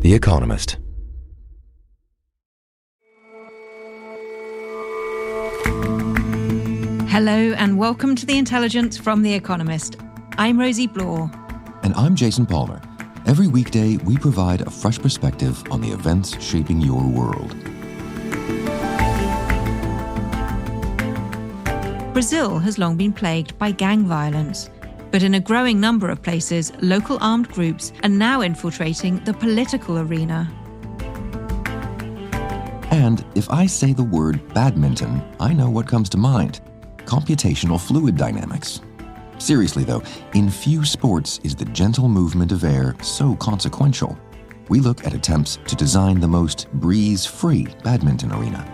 The Economist. Hello and welcome to The Intelligence from The Economist. I'm Rosie Blore. And I'm Jason Palmer. Every weekday, we provide a fresh perspective on the events shaping your world. Brazil has long been plagued by gang violence. But in a growing number of places, local armed groups are now infiltrating the political arena. And if I say the word badminton, I know what comes to mind. Computational fluid dynamics. Seriously though, in few sports is the gentle movement of air so consequential. We look at attempts to design the most breeze-free badminton arena.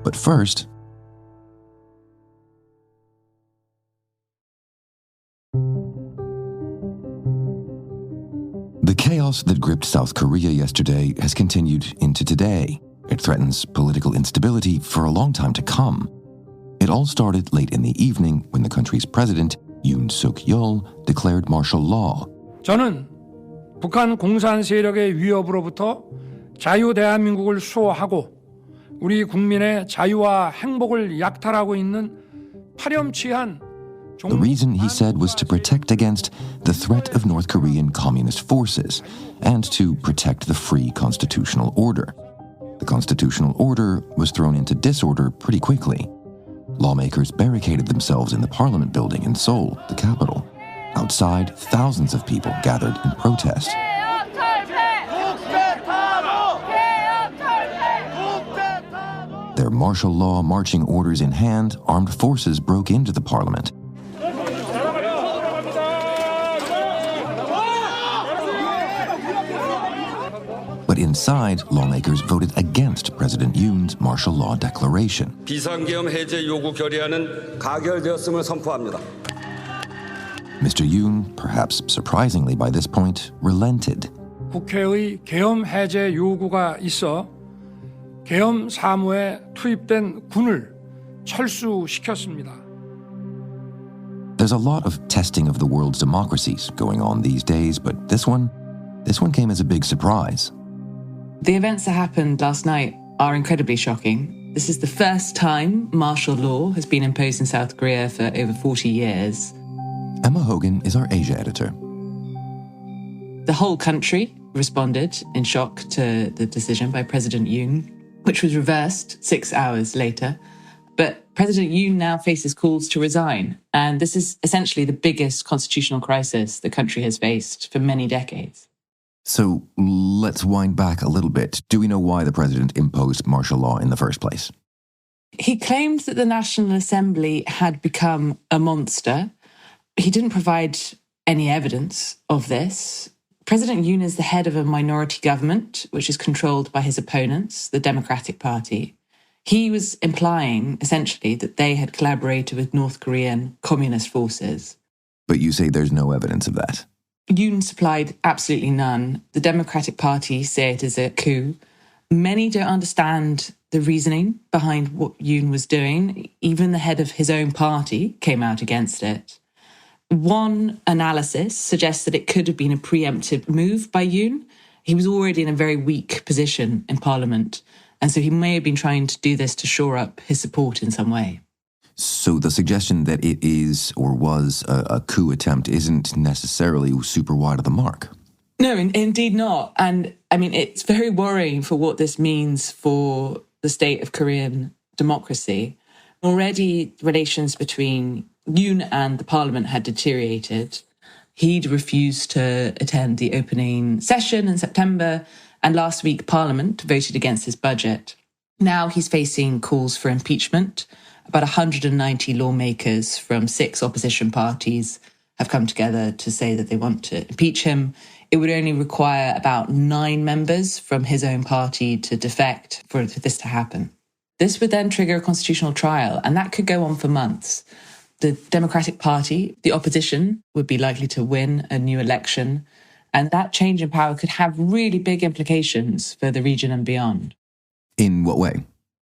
But first, the chaos that gripped South Korea yesterday has continued into today. It threatens political instability for a long time to come. It all started late in the evening when the country's president, Yoon declared martial law. 저는 북한 공산 세력의 위협으로부터 자유 대한민국을 수호하고 우리 국민의 자유와 행복을 약탈하고 있는 파렴치한 The reason, he said, was to protect against the threat of North Korean communist forces and to protect the free constitutional order. The constitutional order was thrown into disorder pretty quickly. Lawmakers barricaded themselves in the parliament building in Seoul, the capital. Outside, thousands of people gathered in protest. Their martial law marching orders in hand, armed forces broke into the parliament. But inside, lawmakers voted against President Yoon's martial law declaration. 비상계엄 해제 요구 결의안은 가결되었음을 선포합니다. Mr. Yoon, perhaps surprisingly by this point, relented. 국회의 계엄 해제 요구가 있어 계엄 사무에 투입된 군을 철수시켰습니다. There's a lot of testing of the world's democracies going on these days, but this one came as a big surprise. The events that happened last night are incredibly shocking. This is the first time martial law has been imposed in South Korea for over 40 years. Emma Hogan is our Asia editor. The whole country responded in shock to the decision by President Yoon, which was reversed 6 hours later. But President Yoon now faces calls to resign. And this is essentially the biggest constitutional crisis the country has faced for many decades. So let's wind back a little bit. Do we know why the president imposed martial law in the first place? He claimed that the National Assembly had become a monster. He didn't provide any evidence of this. President Yoon is the head of a minority government, which is controlled by his opponents, the Democratic Party. He was implying, essentially, that they had collaborated with North Korean communist forces. But you say there's no evidence of that. Yoon supplied absolutely none. The Democratic Party say it is a coup. Many don't understand the reasoning behind what Yoon was doing. Even the head of his own party came out against it. One analysis suggests that it could have been a preemptive move by Yoon. He was already in a very weak position in Parliament, and so he may have been trying to do this to shore up his support in some way. So the suggestion that it is or was a coup attempt isn't necessarily super wide of the mark. No, indeed not. And I mean, it's very worrying for what this means for the state of Korean democracy. Already, relations between Yoon and the parliament had deteriorated. He'd refused to attend the opening session in September, and last week Parliament voted against his budget. Now he's facing calls for impeachment. About 190 lawmakers from 6 opposition parties have come together to say that they want to impeach him. It would only require about 9 members from his own party to defect for this to happen. This would then trigger a constitutional trial, and that could go on for months. The Democratic Party, the opposition, would be likely to win a new election, and that change in power could have really big implications for the region and beyond. In what way?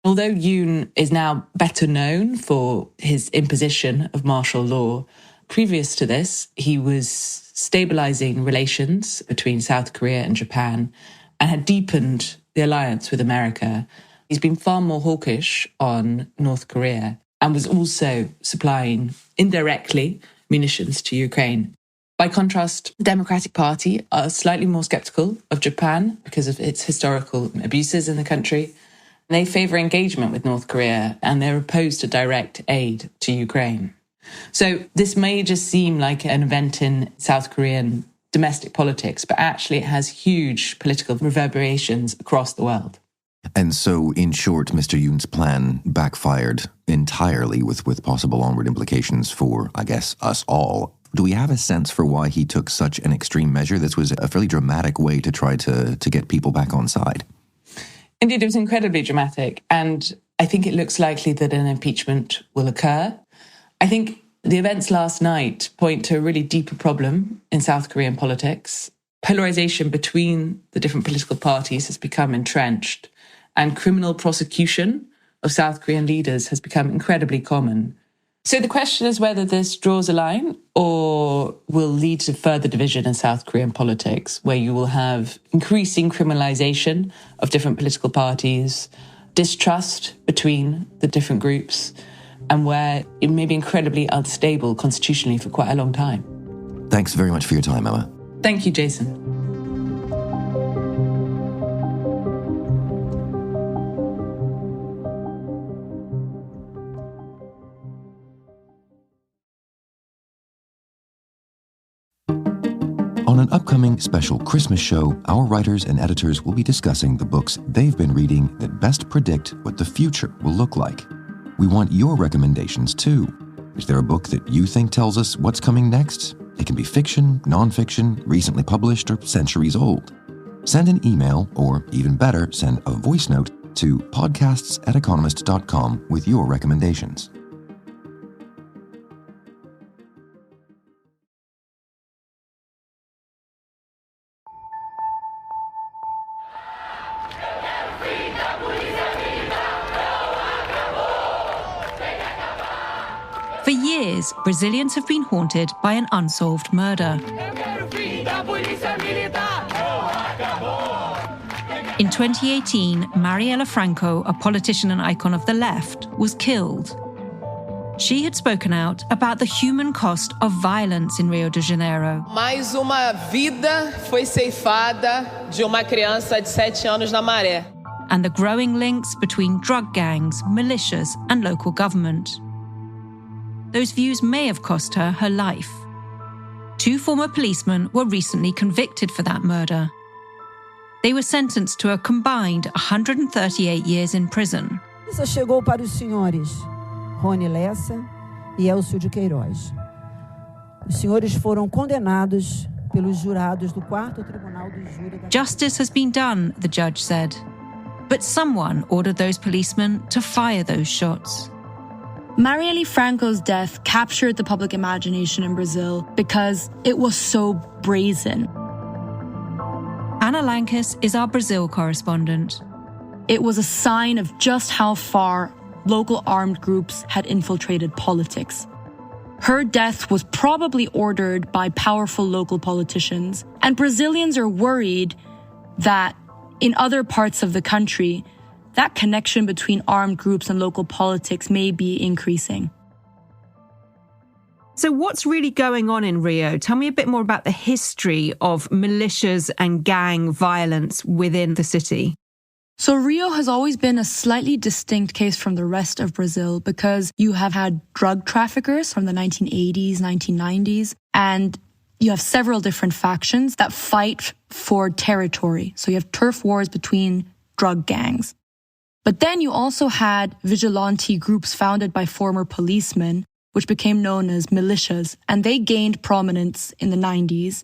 Although Yoon is now better known for his imposition of martial law, previous to this, he was stabilizing relations between South Korea and Japan and had deepened the alliance with America. He's been far more hawkish on North Korea and was also supplying indirectly munitions to Ukraine. By contrast, the Democratic Party are slightly more skeptical of Japan because of its historical abuses in the country. They favour engagement with North Korea and they're opposed to direct aid to Ukraine. So this may just seem like an event in South Korean domestic politics, but actually it has huge political reverberations across the world. And so, in short, Mr. Yoon's plan backfired entirely with possible onward implications for, I guess, us all. Do we have a sense for why he took such an extreme measure? This was a fairly dramatic way to try to get people back on side. Indeed, it was incredibly dramatic. And I think it looks likely that an impeachment will occur. I think the events last night point to a really deeper problem in South Korean politics. Polarization between the different political parties has become entrenched, and criminal prosecution of South Korean leaders has become incredibly common. So the question is whether this draws a line or will lead to further division in South Korean politics, where you will have increasing criminalization of different political parties, distrust between the different groups, and where it may be incredibly unstable constitutionally for quite a long time. Thanks very much for your time, Emma. Thank you, Jason. On an upcoming special Christmas show, our writers and editors will be discussing the books they've been reading that best predict what the future will look like. We want your recommendations too. Is there a book that you think tells us what's coming next? It can be fiction, nonfiction, recently published, or centuries old. Send an email, or even better, send a voice note to podcasts@economist.com with your recommendations. For years, Brazilians have been haunted by an unsolved murder. In 2018, Marielle Franco, a politician and icon of the left, was killed. She had spoken out about the human cost of violence in Rio de Janeiro. Mais uma vida foi ceifada de uma criança de 7 anos na Maré. And the growing links between drug gangs, militias, and local government. Those views may have cost her her life. 2 former policemen were recently convicted for that murder. They were sentenced to a combined 138 years in prison. Isso chegou para os senhores Rony Lessa e Elcio de Queiroz. Os senhores foram condenados pelos jurados do 4º Tribunal do Júri. Justice has been done, the judge said. But someone ordered those policemen to fire those shots. Marielle Franco's death captured the public imagination in Brazil because it was so brazen. Anna Lankes is our Brazil correspondent. It was a sign of just how far local armed groups had infiltrated politics. Her death was probably ordered by powerful local politicians, and Brazilians are worried that in other parts of the country, that connection between armed groups and local politics may be increasing. So what's really going on in Rio? Tell me a bit more about the history of militias and gang violence within the city. So Rio has always been a slightly distinct case from the rest of Brazil because you have had drug traffickers from the 1980s, 1990s, and you have several different factions that fight for territory. So you have turf wars between drug gangs. But then you also had vigilante groups founded by former policemen, which became known as militias, and they gained prominence in the 90s.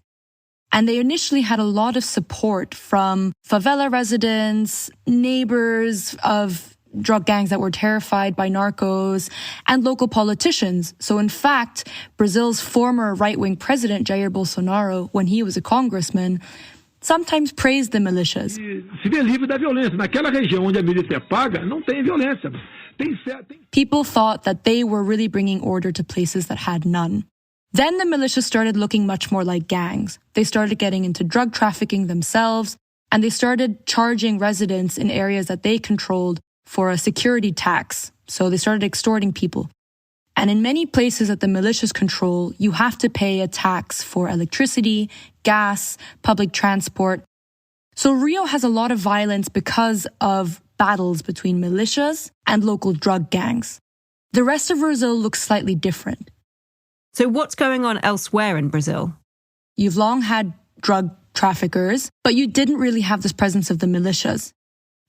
And they initially had a lot of support from favela residents, neighbors of drug gangs that were terrified by narcos, and local politicians. So in fact, Brazil's former right-wing president, Jair Bolsonaro, when he was a congressman, sometimes praised the militias. Se vê livre da violência. Naquela região onde a milícia é paga, não tem violência. People thought that they were really bringing order to places that had none. Then the militias started looking much more like gangs. They started getting into drug trafficking themselves, and they started charging residents in areas that they controlled for a security tax. So they started extorting people. And in many places that the militias control, you have to pay a tax for electricity, gas, public transport. So Rio has a lot of violence because of battles between militias and local drug gangs. The rest of Brazil looks slightly different. So what's going on elsewhere in Brazil? You've long had drug traffickers, but you didn't really have this presence of the militias.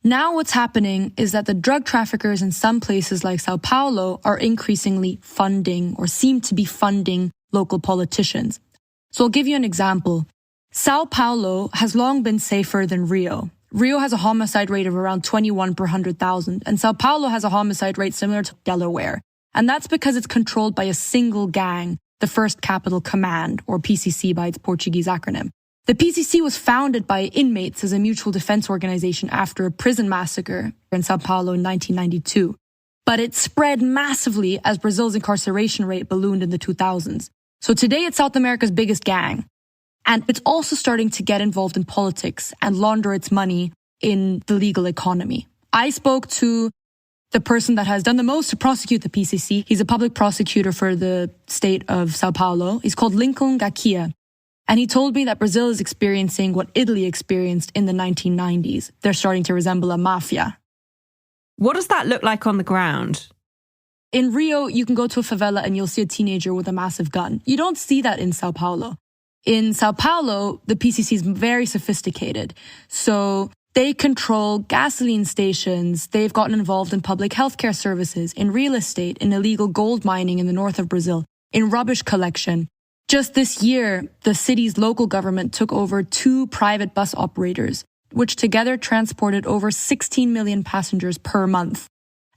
Now what's happening is that the drug traffickers in some places like Sao Paulo are increasingly funding or seem to be funding local politicians. So I'll give you an example. Sao Paulo has long been safer than Rio. Rio has a homicide rate of around 21 per 100,000, and Sao Paulo has a homicide rate similar to Delaware. And that's because it's controlled by a single gang, the First Capital Command, or PCC by its Portuguese acronym. The PCC was founded by inmates as a mutual defense organization after a prison massacre in Sao Paulo in 1992. But it spread massively as Brazil's incarceration rate ballooned in the 2000s. So today it's South America's biggest gang. And it's also starting to get involved in politics and launder its money in the legal economy. I spoke to the person that has done the most to prosecute the PCC. He's a public prosecutor for the state of Sao Paulo. He's called Lincoln Gakia. And he told me that Brazil is experiencing what Italy experienced in the 1990s. They're starting to resemble a mafia. What does that look like on the ground? In Rio, you can go to a favela and you'll see a teenager with a massive gun. You don't see that in Sao Paulo. In Sao Paulo, the PCC is very sophisticated. So they control gasoline stations. They've gotten involved in public healthcare services, in real estate, in illegal gold mining in the north of Brazil, in rubbish collection. Just this year, the city's local government took over 2 private bus operators, which together transported over 16 million passengers per month.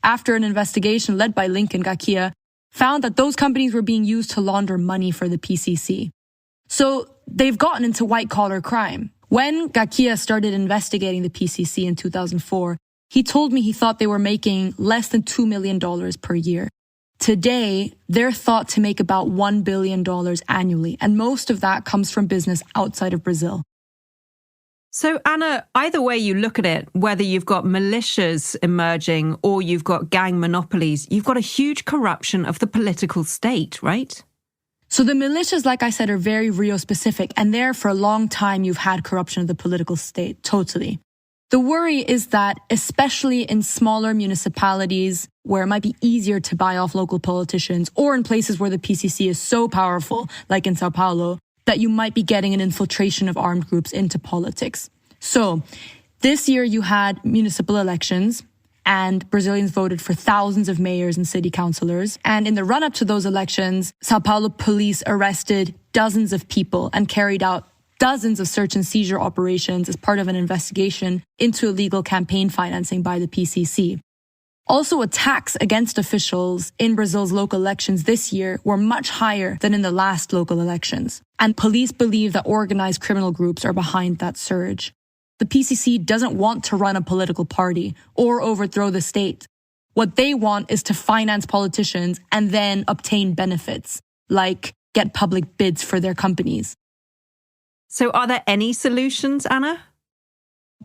After an investigation led by Lincoln Gakia, found that those companies were being used to launder money for the PCC. So they've gotten into white-collar crime. When Gakia started investigating the PCC in 2004, he told me he thought they were making less than $2 million per year. Today, they're thought to make about $1 billion annually, and most of that comes from business outside of Brazil. So, Anna, either way you look at it, whether you've got militias emerging or you've got gang monopolies, you've got a huge corruption of the political state, right? So the militias, like I said, are very Rio-specific, and there for a long time you've had corruption of the political state, totally. The worry is that, especially in smaller municipalities where it might be easier to buy off local politicians, or in places where the PCC is so powerful, like in Sao Paulo, that you might be getting an infiltration of armed groups into politics. So this year you had municipal elections, and Brazilians voted for thousands of mayors and city councillors. And in the run-up to those elections, Sao Paulo police arrested dozens of people and carried out dozens of search and seizure operations as part of an investigation into illegal campaign financing by the PCC. Also, attacks against officials in Brazil's local elections this year were much higher than in the last local elections. And police believe that organized criminal groups are behind that surge. The PCC doesn't want to run a political party or overthrow the state. What they want is to finance politicians and then obtain benefits, like get public bids for their companies. So are there any solutions, Anna?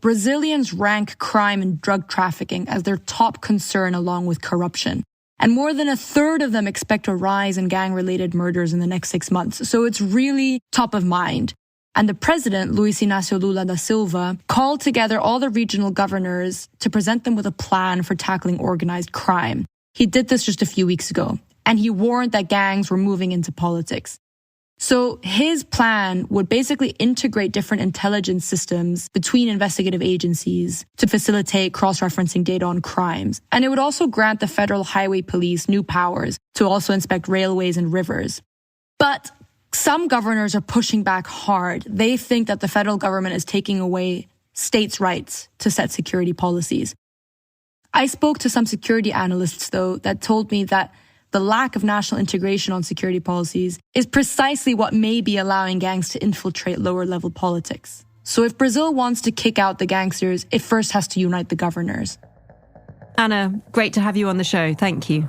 Brazilians rank crime and drug trafficking as their top concern along with corruption. And more than a third of them expect a rise in gang-related murders in the next 6 months. So it's really top of mind. And the president, Luiz Inácio Lula da Silva, called together all the regional governors to present them with a plan for tackling organized crime. He did this just a few weeks ago, and he warned that gangs were moving into politics. So his plan would basically integrate different intelligence systems between investigative agencies to facilitate cross-referencing data on crimes. And it would also grant the Federal Highway Police new powers to also inspect railways and rivers. But some governors are pushing back hard. They think that the federal government is taking away states' rights to set security policies. I spoke to some security analysts, though, that told me that the lack of national integration on security policies is precisely what may be allowing gangs to infiltrate lower-level politics. So if Brazil wants to kick out the gangsters, it first has to unite the governors. Anna, great to have you on the show. Thank you.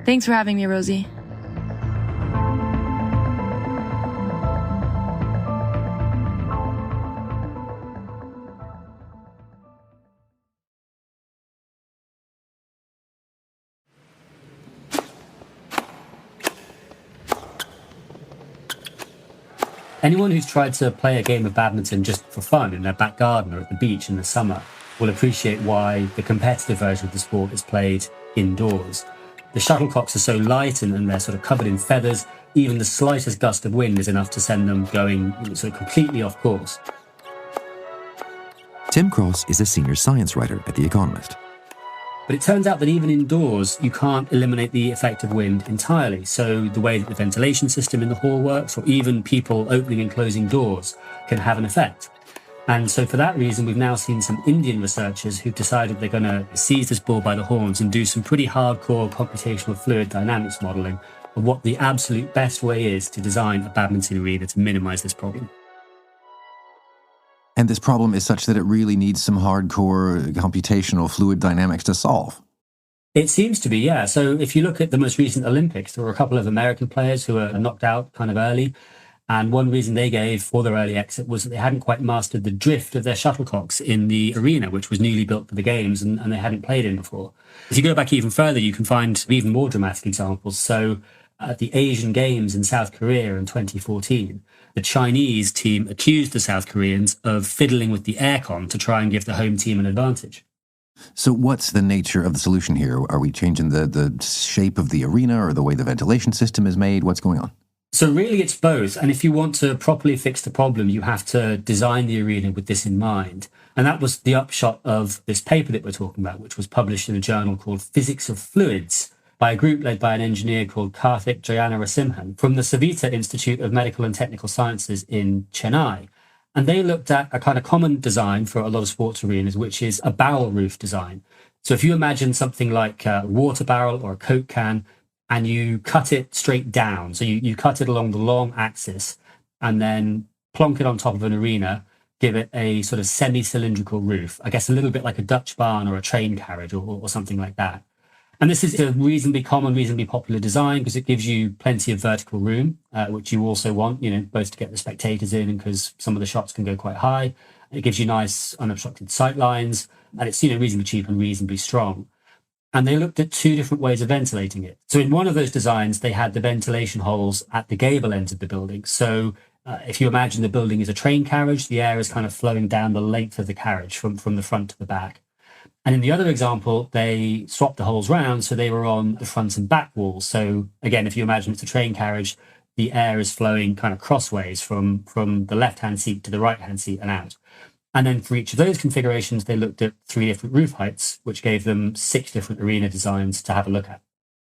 Thanks for having me, Rosie. Anyone who's tried to play a game of badminton just for fun in their back garden or at the beach in the summer will appreciate why the competitive version of the sport is played indoors. The shuttlecocks are so light and they're sort of covered in feathers, even the slightest gust of wind is enough to send them going sort of completely off course. Tim Cross is a senior science writer at The Economist. But it turns out that even indoors, you can't eliminate the effect of wind entirely. So the way that the ventilation system in the hall works, or even people opening and closing doors, can have an effect. And so for that reason, we've now seen some Indian researchers who've decided they're going to seize this bull by the horns and do some pretty hardcore computational fluid dynamics modelling of what the absolute best way is to design a badminton arena to minimise this problem. And this problem is such that it really needs some hardcore computational fluid dynamics to solve. It seems to be, yeah. So if you look at the most recent Olympics, there were a couple of American players who were knocked out kind of early. And one reason they gave for their early exit was that they hadn't quite mastered the drift of their shuttlecocks in the arena, which was newly built for the games and they hadn't played in before. If you go back even further, you can find even more dramatic examples. So at the Asian Games in South Korea in 2014, the Chinese team accused the South Koreans of fiddling with the aircon to try and give the home team an advantage. So what's the nature of the solution here? Are we changing the shape of the arena or the way the ventilation system is made? What's going on? So really it's both. And if you want to properly fix the problem, you have to design the arena with this in mind. And that was the upshot of this paper that we're talking about, which was published in a journal called Physics of Fluids by a group led by an engineer called Karthik Jayanarasimhan from the Savita Institute of Medical and Technical Sciences in Chennai. And they looked at a kind of common design for a lot of sports arenas, which is a barrel roof design. So if you imagine something like a water barrel or a Coke can, and you cut it straight down, so you cut it along the long axis and then plonk it on top of an arena, give it a sort of semi-cylindrical roof, I guess a little bit like a Dutch barn or a train carriage or something like that. And this is a reasonably common, reasonably popular design because it gives you plenty of vertical room, which you also want, both to get the spectators in and because some of the shots can go quite high. It gives you nice unobstructed sight lines and it's, reasonably cheap and reasonably strong. And they looked at two different ways of ventilating it. So in one of those designs, they had the ventilation holes at the gable ends of the building. So if you imagine the building is a train carriage, the air is kind of flowing down the length of the carriage from the front to the back. And in the other example, they swapped the holes round, so they were on the front and back walls. So again, if you imagine it's a train carriage, the air is flowing kind of crossways from the left-hand seat to the right-hand seat and out. And then for each of those configurations, they looked at 3 different roof heights, which gave them 6 different arena designs to have a look at.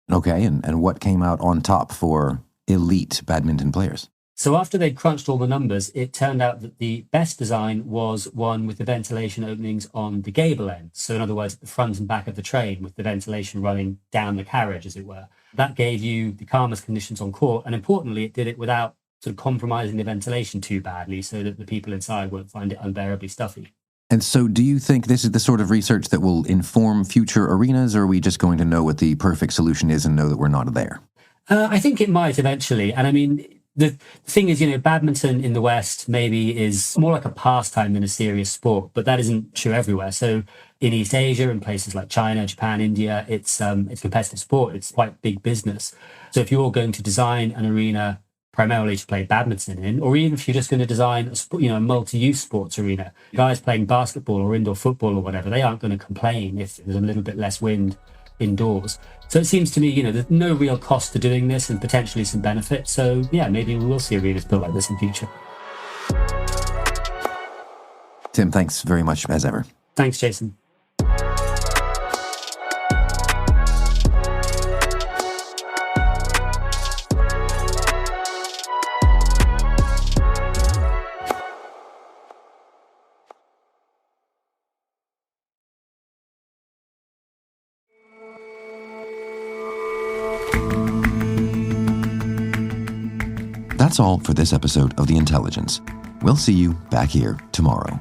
Okay, and what came out on top for elite badminton players? So after they'd crunched all the numbers, it turned out that the best design was one with the ventilation openings on the gable end. So in other words, at the front and back of the train with the ventilation running down the carriage, as it were. That gave you the calmest conditions on court. And importantly, it did it without sort of compromising the ventilation too badly so that the people inside won't find it unbearably stuffy. And so do you think this is the sort of research that will inform future arenas, or are we just going to know what the perfect solution is and know that we're not there? I think it might eventually. And I mean, the thing is, badminton in the West maybe is more like a pastime than a serious sport, but that isn't true everywhere. So in East Asia, in places like China, Japan, India, it's competitive sport. It's quite big business. So if you're going to design an arena primarily to play badminton in, or even if you're just going to design a multi-use sports arena, guys playing basketball or indoor football or whatever, they aren't going to complain if there's a little bit less wind indoors. So it seems to me, there's no real cost to doing this and potentially some benefit. So yeah, maybe we will see arenas built like this in future. Tim, thanks very much as ever. Thanks, Jason. That's all for this episode of The Intelligence. We'll see you back here tomorrow.